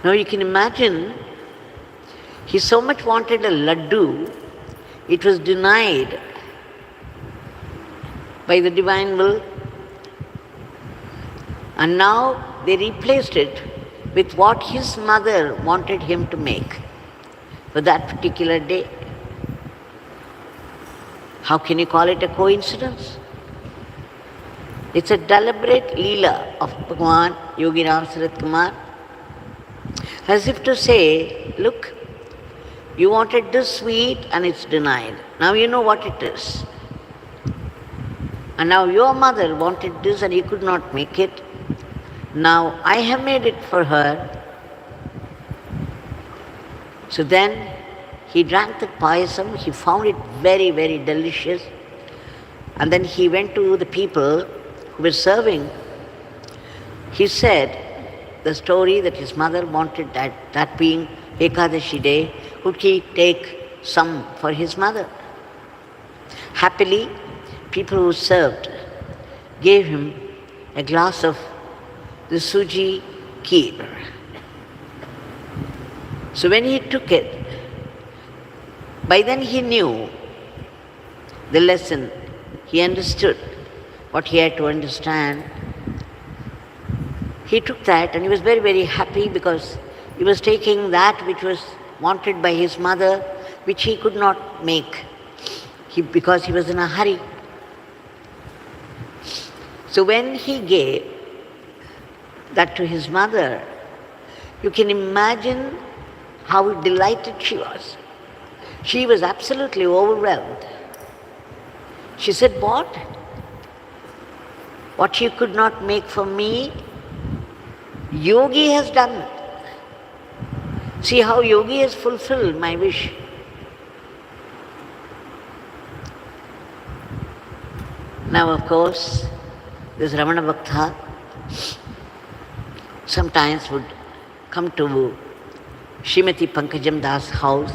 Now you can imagine, he so much wanted a laddu, it was denied by the divine will. And now they replaced it with what his mother wanted him to make for that particular day. How can you call it a coincidence? It's a deliberate leela of Bhagwan Yogi Ramsuratkumar, as if to say, look, you wanted this sweet and it's denied. Now you know what it is. And now your mother wanted this and you could not make it. Now I have made it for her. So then he drank the payasam, he found it very, very delicious. And then he went to the people who were serving. He said the story that his mother wanted, that being Ekadashi day, would he take some for his mother. Happily, people who served gave him a glass of the suji kheer. So when he took it, by then he knew the lesson. He understood what he had to understand. He took that and he was very, very happy because he was taking that which was wanted by his mother, which he could not make because he was in a hurry. So when he gave that to his mother, you can imagine how delighted she was. She was absolutely overwhelmed. She said, "What? What you could not make for me, Yogi has done it. See how Yogi has fulfilled my wish." Now, of course, this Ramana Bhakta sometimes would come to Srimati Pankajam Das' house.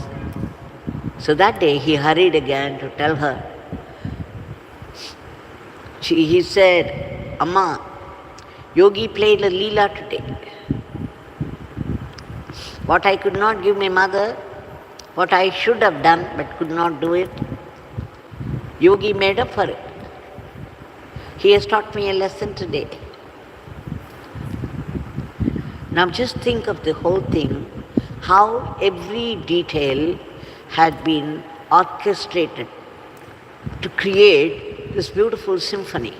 So that day he hurried again to tell her. He said, "Amma, Yogi played a leela today. What I could not give my mother, what I should have done but could not do it, Yogi made up for it. He has taught me a lesson today." Now just think of the whole thing, how every detail had been orchestrated to create this beautiful symphony.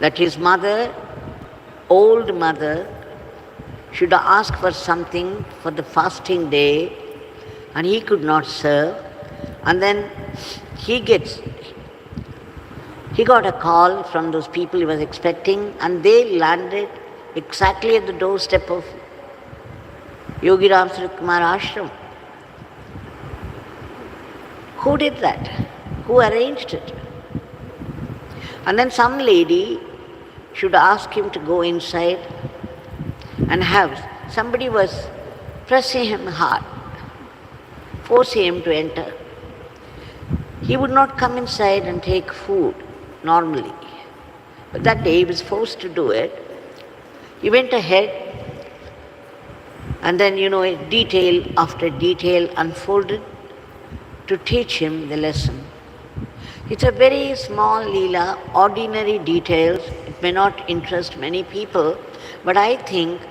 That his mother, old mother, should ask for something for the fasting day and he could not serve. And then he got a call from those people he was expecting and they landed exactly at the doorstep of Yogi Ramsuratkumar Ashram. Who did that? Who arranged it? And then some lady should ask him to go inside and somebody was pressing him hard, forcing him to enter. He would not come inside and take food normally. But that day he was forced to do it. He went ahead and then, detail after detail unfolded to teach him the lesson. It's a very small leela, ordinary details. It may not interest many people, but I think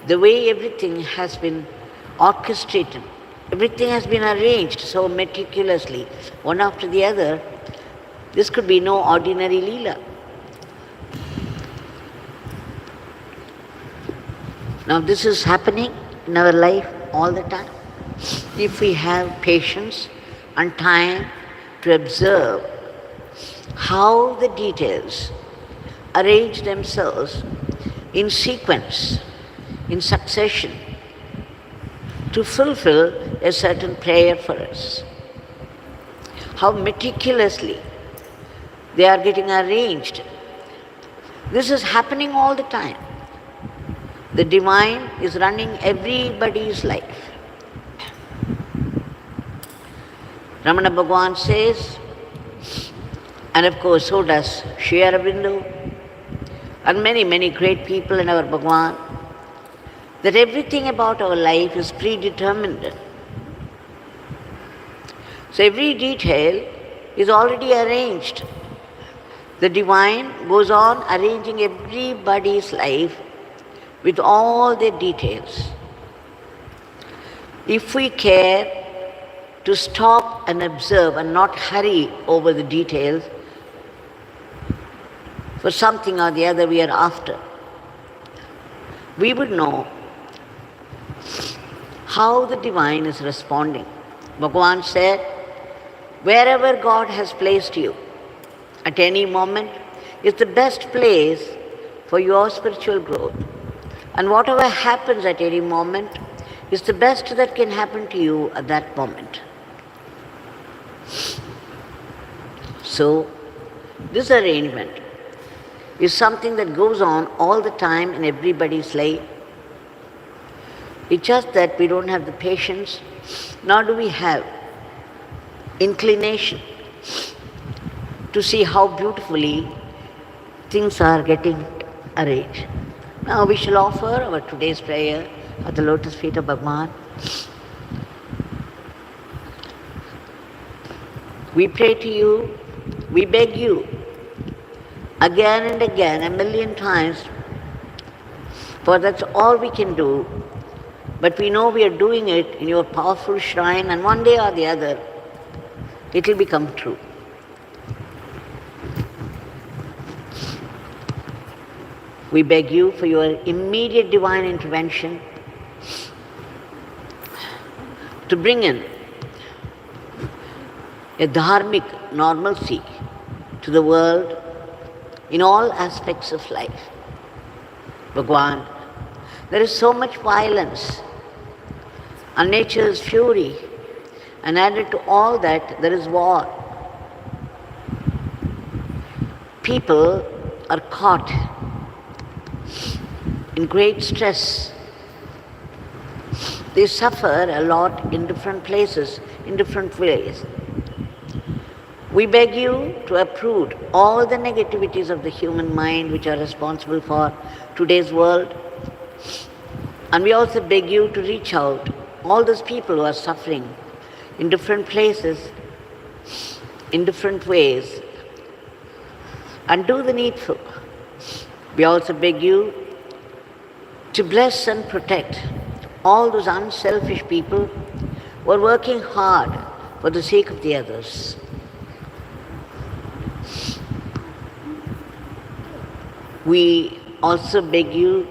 the way everything has been orchestrated, everything has been arranged so meticulously, one after the other, this could be no ordinary leela. Now this is happening in our life all the time. If we have patience and time to observe how the details arrange themselves in sequence, in succession, to fulfill a certain prayer for us. How meticulously they are getting arranged. This is happening all the time. The divine is running everybody's life. Ramana Bhagwan says, and of course so does Shri Aurobindo, and many, many great people in our Bhagwan, that everything about our life is predetermined. So every detail is already arranged. The divine goes on arranging everybody's life with all the details. If we care to stop and observe and not hurry over the details for something or the other we are after, we would know how the divine is responding. Bhagwan said, wherever God has placed you at any moment is the best place for your spiritual growth. And whatever happens at any moment is the best that can happen to you at that moment. So, this arrangement is something that goes on all the time in everybody's life. It's just that we don't have the patience, nor do we have inclination to see how beautifully things are getting arranged. Now we shall offer our today's prayer at the lotus feet of Bhagwan. We pray to you, we beg you, again and again, 1,000,000 times, for that's all we can do. But we know we are doing it in your powerful shrine, and one day or the other, it will become true. We beg you for your immediate divine intervention to bring in a dharmic normalcy to the world in all aspects of life. Bhagwan, there is so much violence and nature's fury, and added to all that, there is war. People are caught in great stress. They suffer a lot in different places, in different ways. We beg you to uproot all the negativities of the human mind which are responsible for today's world. And we also beg you to reach out all those people who are suffering in different places, in different ways, and do the needful. We also beg you to bless and protect all those unselfish people who are working hard for the sake of the others. We also beg you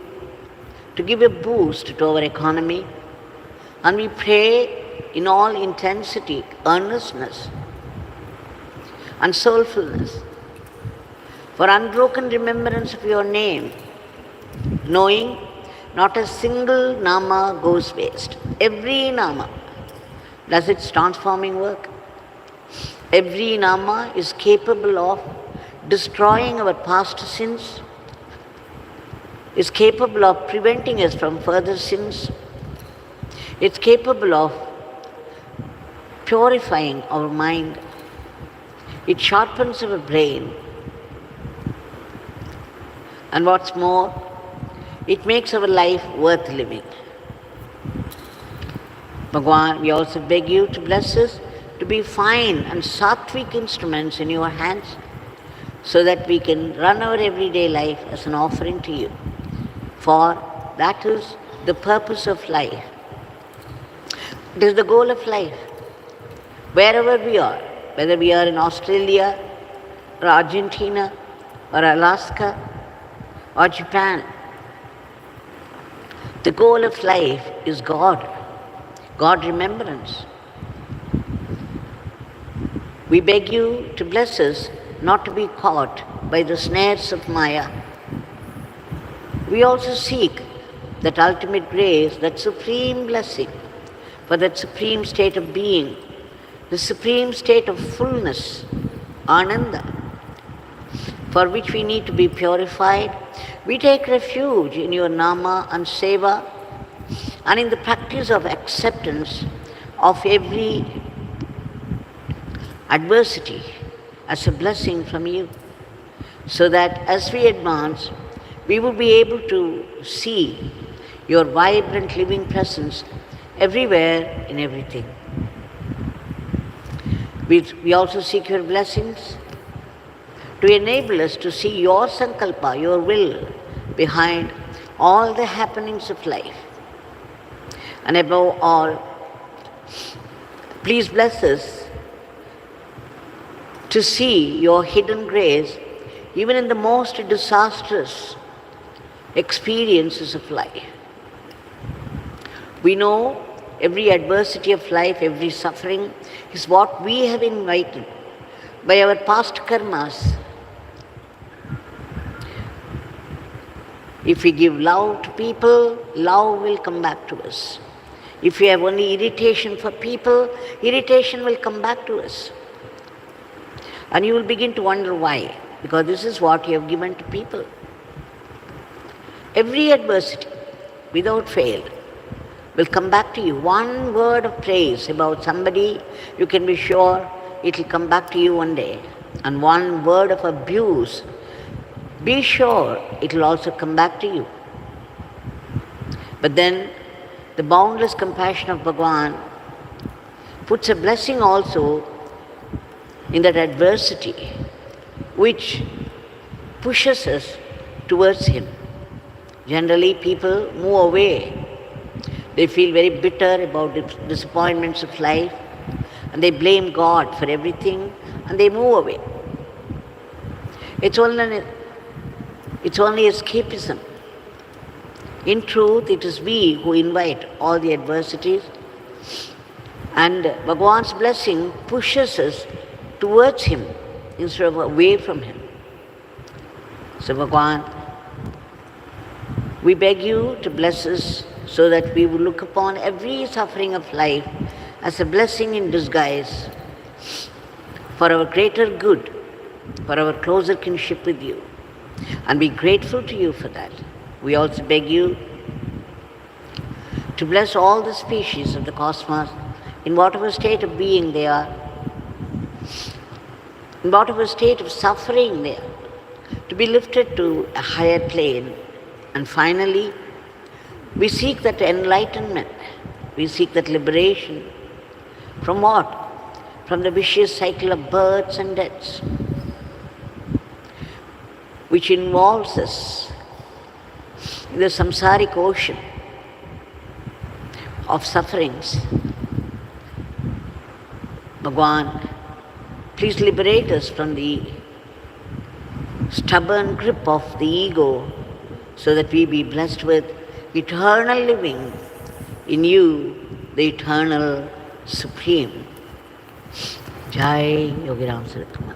to give a boost to our economy, and we pray in all intensity, earnestness, and soulfulness for unbroken remembrance of your name, knowing not a single Nama goes waste. Every Nama does its transforming work. Every Nama is capable of destroying our past sins, is capable of preventing us from further sins. It's capable of purifying our mind. It sharpens our brain. And what's more, it makes our life worth living. Bhagwan, we also beg you to bless us to be fine and sattvic instruments in your hands, so that we can run our everyday life as an offering to you. For that is the purpose of life. It is the goal of life. Wherever we are, whether we are in Australia, or Argentina, or Alaska, or Japan, the goal of life is God remembrance. We beg you to bless us not to be caught by the snares of Maya. We also seek that ultimate grace, that supreme blessing, for that supreme state of being, the supreme state of fullness, Ananda, for which we need to be purified. We take refuge in your Nama and Seva, and in the practice of acceptance of every adversity as a blessing from you, so that as we advance, we will be able to see your vibrant living presence everywhere in everything. We also seek your blessings to enable us to see your sankalpa, your will, behind all the happenings of life. And above all, please bless us to see your hidden grace even in the most disastrous experiences of life. We know every adversity of life, every suffering is what we have invited by our past karmas. If we give love to people, love will come back to us. If we have only irritation for people, irritation will come back to us. And you will begin to wonder why. Because this is what you have given to people. Every adversity, without fail, will come back to you. One word of praise about somebody, you can be sure it will come back to you one day. And one word of abuse, be sure it will also come back to you. But then, the boundless compassion of Bhagwan puts a blessing also in that adversity, which pushes us towards Him. Generally, people move away. They feel very bitter about the disappointments of life, and they blame God for everything, and they move away. It's only escapism. In truth, it is we who invite all the adversities, and Bhagwan's blessing pushes us towards Him instead of away from Him. So Bhagwan, we beg you to bless us so that we will look upon every suffering of life as a blessing in disguise for our greater good, for our closer kinship with you, and be grateful to you for that. We also beg you to bless all the species of the cosmos in whatever state of being they are, in whatever state of suffering they are, to be lifted to a higher plane. And finally, we seek that enlightenment, we seek that liberation from what? From the vicious cycle of births and deaths, which involves us in the samsaric ocean of sufferings. Bhagwan, please liberate us from the stubborn grip of the ego so that we be blessed with eternal living in you, the eternal Supreme. Jai Yogi Ramsuratkumar.